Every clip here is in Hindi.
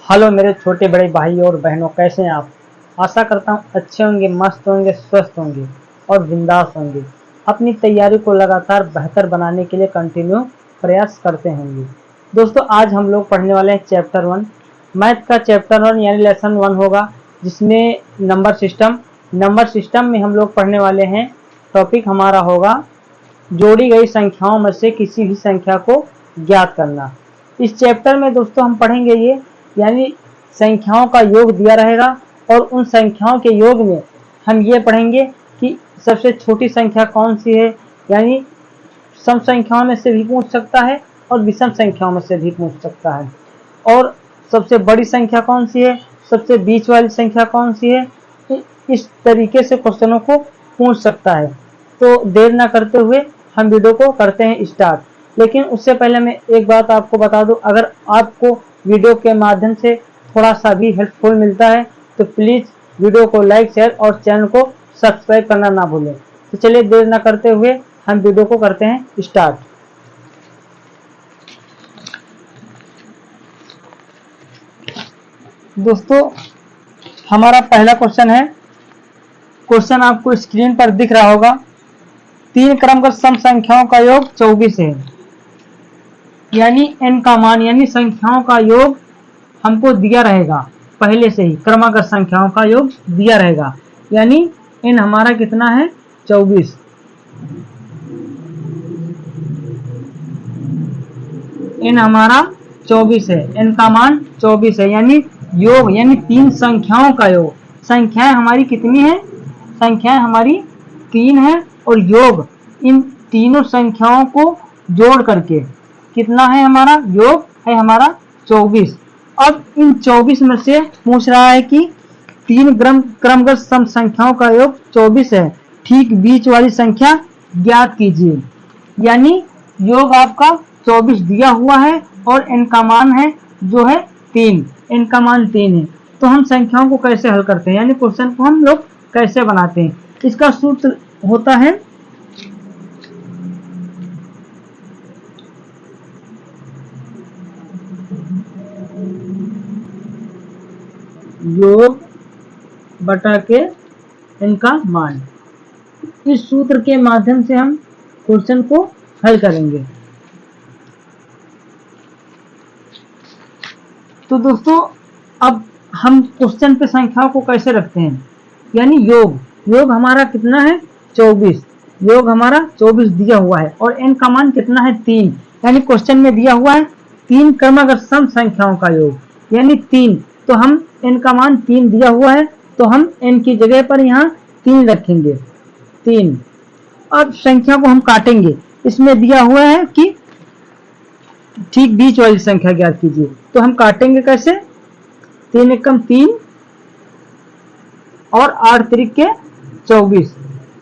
हेलो मेरे छोटे बड़े भाई और बहनों, कैसे हैं आप। आशा करता हूँ अच्छे होंगे, मस्त होंगे, स्वस्थ होंगे और बिंदास होंगे। अपनी तैयारी को लगातार बेहतर बनाने के लिए कंटिन्यू प्रयास करते होंगे। दोस्तों, आज हम लोग पढ़ने वाले हैं चैप्टर 1 मैथ का। चैप्टर 1 यानी लेसन 1 होगा, जिसमें नंबर सिस्टम में हम लोग पढ़ने वाले हैं। टॉपिक हमारा होगा जोड़ी गई संख्याओं में से किसी भी संख्या को ज्ञात करना। इस चैप्टर में दोस्तों हम पढ़ेंगे ये, यानी संख्याओं का योग दिया रहेगा और उन संख्याओं के योग में हम ये पढ़ेंगे कि सबसे छोटी संख्या कौन सी है, यानी सम संख्याओं में से भी पूछ सकता है और विषम संख्याओं में से भी पूछ सकता है। और सबसे बड़ी संख्या कौन सी है, सबसे बीच वाली संख्या कौन सी है, इस तरीके से क्वेश्चनों को पूछ सकता है। तो देर ना करते हुए हम वीडियो को करते हैं स्टार्ट। लेकिन उससे पहले मैं एक बात आपको बता दूं, अगर आपको वीडियो के माध्यम से थोड़ा सा भी हेल्पफुल मिलता है तो प्लीज़ वीडियो को लाइक, शेयर और चैनल को सब्सक्राइब करना ना भूलें। तो चलिए देर ना करते हुए हम वीडियो को करते हैं स्टार्ट। दोस्तों, हमारा पहला क्वेश्चन है। क्वेश्चन आपको स्क्रीन पर दिख रहा होगा। 3 क्रमगत सम संख्याओं का योग 24 है, यानी n का मान यानी संख्याओं का योग हमको दिया रहेगा। पहले से ही क्रमगत संख्याओं का योग दिया रहेगा, यानी n हमारा कितना है 24। n हमारा 24 है, n का मान 24 है, यानी योग यानी 3 संख्याओं का योग। संख्याएं हमारी कितनी है, संख्याएं हमारी 3 है और योग इन तीनों संख्याओं को जोड़ करके कितना है, हमारा योग है हमारा 24। अब इन 24 में से पूछ रहा है कि 3 क्रमगत सम संख्याओं का योग 24 है, ठीक बीच वाली संख्या ज्ञात कीजिए। यानी योग आपका 24 दिया हुआ है और n का मान है जो है 3, n का मान 3 है। तो हम संख्याओं को कैसे हल करते हैं, यानी क्वेश्चन को हम लोग कैसे बनाते हैं। इसका सूत्र होता है योग बटा के n का मान। इस सूत्र के माध्यम से हम क्वेश्चन को हल करेंगे। तो दोस्तों, अब हम क्वेश्चन पे संख्याओं को कैसे रखते हैं, यानी योग हमारा कितना है 24, योग हमारा 24 दिया हुआ है और n का मान कितना है 3, यानी क्वेश्चन में दिया हुआ है 3 क्रमगत सम संख्याओं का योग यानी 3। तो हम n का मान 3 दिया हुआ है तो हम n की जगह पर यहाँ 3 रखेंगे, 3। अब संख्या को हम काटेंगे। इसमें दिया हुआ है कि ठीक बीच वाली संख्या ज्ञात कीजिए, तो हम काटेंगे कैसे, 3 एकम 3 और 8 त्रिक 24,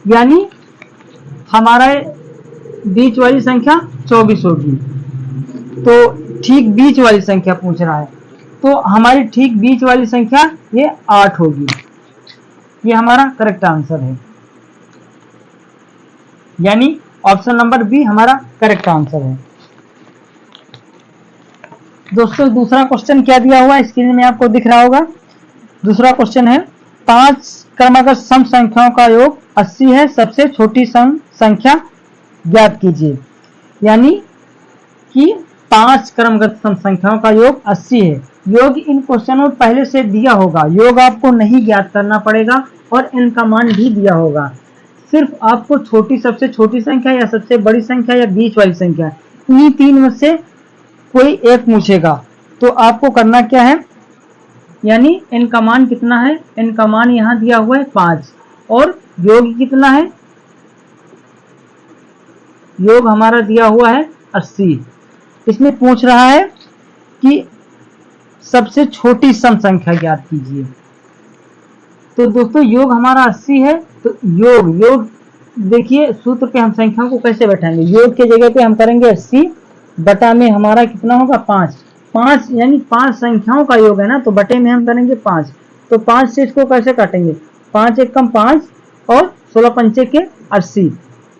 यानी हमारा बीच वाली संख्या 24 होगी। तो ठीक बीच वाली संख्या पूछ रहा है, तो हमारी ठीक बीच वाली संख्या ये 8 होगी। ये हमारा करेक्ट आंसर है, यानी ऑप्शन नंबर बी हमारा करेक्ट आंसर है। दोस्तों, दूसरा क्वेश्चन क्या दिया हुआ है, स्क्रीन में आपको दिख रहा होगा। दूसरा क्वेश्चन है 5 क्रमगत सम संख्याओं का योग 80 है, सबसे छोटी सम संख्या ज्ञात कीजिए। यानी कि 5 क्रमगत सम संख्याओं का योग 80 है। योग इन क्वेश्चनों में पहले से दिया होगा, योग आपको नहीं ज्ञात करना पड़ेगा और n का मान भी दिया होगा। सिर्फ आपको सबसे छोटी संख्या या सबसे बड़ी संख्या या बीच वाली संख्या, इन्हीं 3 में से कोई एक पूछेगा। तो आपको करना क्या है, यानी n का मान कितना है, n का मान यहाँ दिया हुआ है 5 और योग कितना है, योग हमारा दिया हुआ है 80। इसमें पूछ रहा है कि सबसे छोटी सम संख्या ज्ञात कीजिए। तो दोस्तों, योग हमारा 80 है, तो योग देखिए सूत्र पे हम संख्याओं को कैसे बैठाएंगे। योग के जगह पे हम करेंगे 80 बटा में हमारा कितना होगा 5 यानी 5 संख्याओं का योग है ना, तो बटे में हम करेंगे 5। तो 5 से इसको कैसे काटेंगे, 5 एकम 5 और 16 पंचे के 80।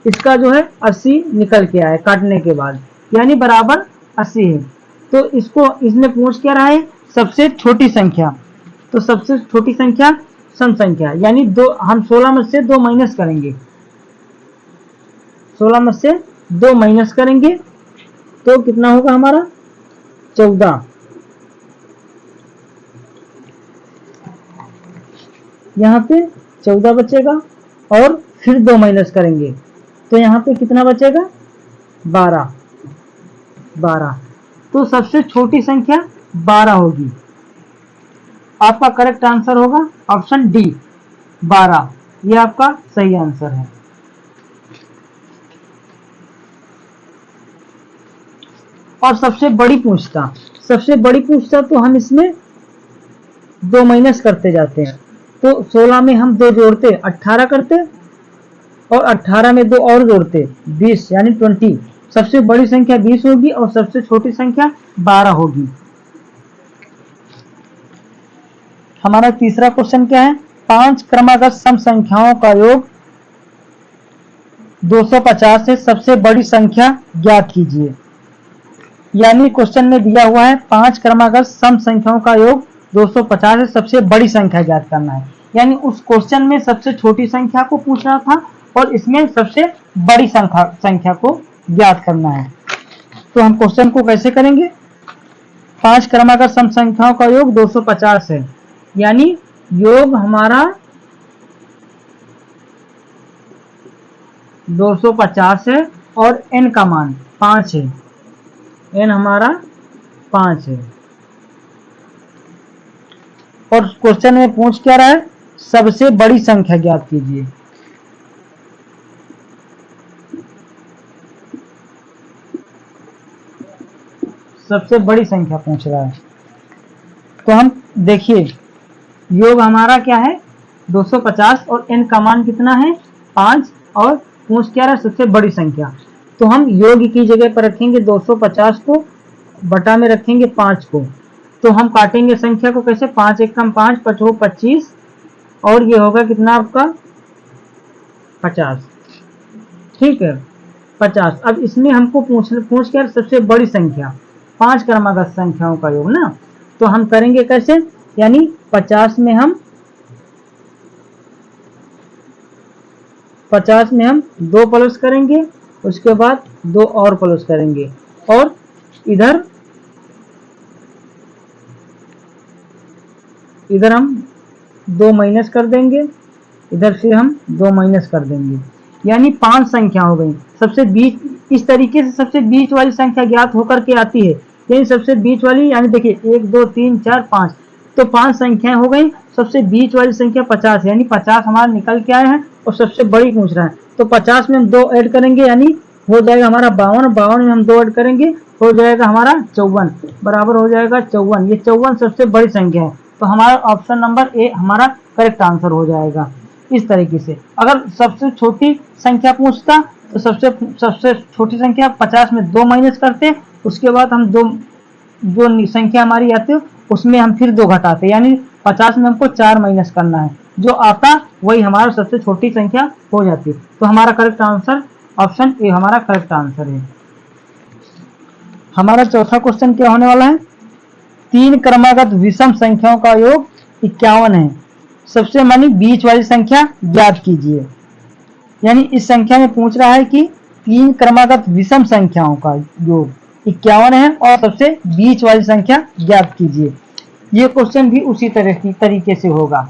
इसका जो है 80 निकल के आए काटने के बाद, यानी बराबर 80 है। तो इसको इसमें पूछ क्या रहा है, सबसे छोटी संख्या, तो सबसे छोटी संख्या सम संख्या, यानी दो, हम 16 में से 2 माइनस करेंगे, 16 में से 2 माइनस करेंगे तो कितना होगा हमारा 14। यहाँ पे 14 बचेगा और फिर 2 माइनस करेंगे तो यहाँ पे कितना बचेगा 12। तो सबसे छोटी संख्या 12 होगी। आपका करेक्ट आंसर होगा ऑप्शन डी 12, ये आपका सही आंसर है। और सबसे बड़ी पूछता तो हम इसमें 2 माइनस करते जाते हैं, तो 16 में हम 2 जोड़ते 18 करते और 18 में 2 और जोड़ते 20 यानी 20। सबसे बड़ी संख्या 20 होगी और सबसे छोटी संख्या 12 होगी। हमारा तीसरा क्वेश्चन क्या है, 5 क्रमागत सम संख्याओं का योग 250 से सबसे बड़ी संख्या ज्ञात कीजिए। यानी क्वेश्चन में दिया हुआ है 5 क्रमागत सम संख्याओं का योग 250 से सबसे बड़ी संख्या ज्ञात करना है। यानी उस क्वेश्चन में सबसे छोटी संख्या को पूछ रहा था और इसमें सबसे बड़ी संख्या को ज्ञात करना है। तो हम क्वेश्चन को कैसे करेंगे, 5 क्रमागत सम संख्याओं का योग 250 है, यानी योग हमारा 250 है और n का मान 5 है, n हमारा 5 है। और क्वेश्चन में पूछ क्या रहा है, सबसे बड़ी संख्या ज्ञात कीजिए। सबसे बड़ी संख्या पूछ रहा है, तो हम देखिए योग हमारा क्या है 250 और n का मान कितना है 5 और पूछ क्या रहा है सबसे बड़ी संख्या। तो हम योग की जगह पर रखेंगे 250 को, बटा में रखेंगे 5 को, तो हम काटेंगे संख्या को कैसे, 5 एक कम 5, 5 हो 25 और ये होगा कितना आपका 50। ठीक है 50। अब इसमें हमको पूछ क्या सबसे बड़ी संख्या 5 क्रमागत संख्याओं का योग ना, तो हम करेंगे कैसे, यानी 50 में हम 2 प्लस करेंगे, उसके बाद 2 और प्लस करेंगे और इधर हम 2 माइनस कर देंगे, इधर से हम 2 माइनस कर देंगे, यानी 5 संख्या हो गई। सबसे बीच, इस तरीके से सबसे बीच वाली संख्या ज्ञात होकर के आती है, यानी सबसे बीच वाली, यानी देखिए 1 2 3 4 5, तो 5 संख्याएं हो गई। सबसे बीच वाली संख्या 50, यानी 50 हमारा निकल के आए हैं और सबसे बड़ी पूछ रहा है, तो 50 में हम 2 ऐड करेंगे, यानी हो जाएगा हमारा 52, 52 में हम 2 ऐड करेंगे हो जाएगा हमारा 54, बराबर हो जाएगा 54। ये 54 सबसे बड़ी संख्या है, तो हमारा ऑप्शन नंबर ए हमारा करेक्ट आंसर हो जाएगा। इस तरीके से अगर सबसे छोटी संख्या पूछता तो सबसे छोटी संख्या 50 में 2 माइनस करते, उसके बाद हम जो संख्या हमारी आती है उसमें हम फिर 2 घटाते, यानी 50 में हमको 4 माइनस करना है, जो आता वही हमारा सबसे छोटी संख्या हो जाती है। तो हमारा करेक्ट आंसर ऑप्शन ए हमारा करेक्ट आंसर है। हमारा चौथा क्वेश्चन क्या होने वाला है, 3 क्रमागत विषम संख्याओं का योग 51 है, सबसे मानी बीच वाली संख्या ज्ञात कीजिए। यानी इस संख्या में पूछ रहा है कि 3 क्रमागत विषम संख्याओं का योग 51 है और सबसे बीच वाली संख्या ज्ञात कीजिए। ये क्वेश्चन भी उसी तरीके से होगा।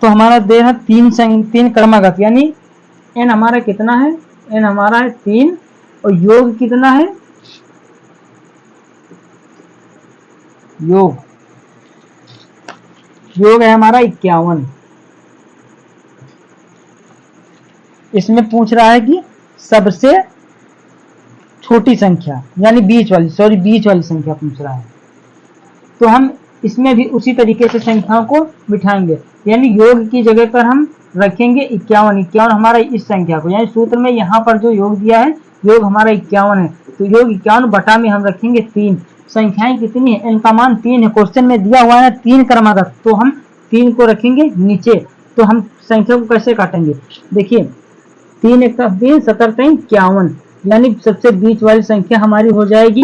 तो हमारा दे है 3 क्रमागत, यानी n हमारा कितना है, n हमारा है 3 और योग कितना है, योग है हमारा 51। इसमें पूछ रहा है कि सबसे छोटी संख्या, यानी बीच वाली संख्या पूछ रहा है, तो हम इसमें भी उसी तरीके से संख्याओं को बिठाएंगे, यानी योग की जगह पर हम रखेंगे 51 हमारा इस संख्या को, यानी सूत्र में यहाँ पर जो योग दिया है योग हमारा 51 है, तो योग 51 बटा में हम रखेंगे 3। संख्याएं कितनी है, इनका मान 3 है, क्वेश्चन में दिया हुआ है 3 क्रमागत, तो हम 3 को रखेंगे नीचे। तो हम संख्या को कैसे काटेंगे, देखिए 3 एक 3 17 3 51, यानी सबसे बीच वाली संख्या हमारी हो जाएगी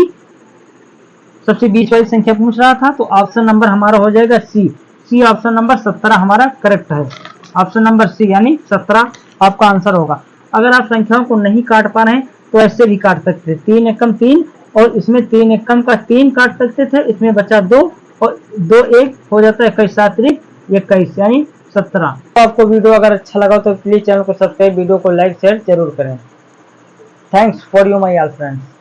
सबसे बीच वाली संख्या पूछ रहा था, तो ऑप्शन नंबर हमारा हो जाएगा सी। सी ऑप्शन नंबर 17 हमारा करेक्ट है। ऑप्शन नंबर सी यानी 17 आपका आंसर होगा। अगर आप संख्याओं को नहीं काट पा रहे हैं तो ऐसे भी काट सकते थे, 3 एकम 3 और इसमें 3 एकम का 3 काट सकते थे, इसमें बचा 2 और 2 1 हो जाता है 21 7 21 यानी 17। तो आपको वीडियो अगर अच्छा लगा तो प्लीज चैनल को सब्सक्राइब, वीडियो को लाइक शेयर जरूर करें। Thanks for you my all friends.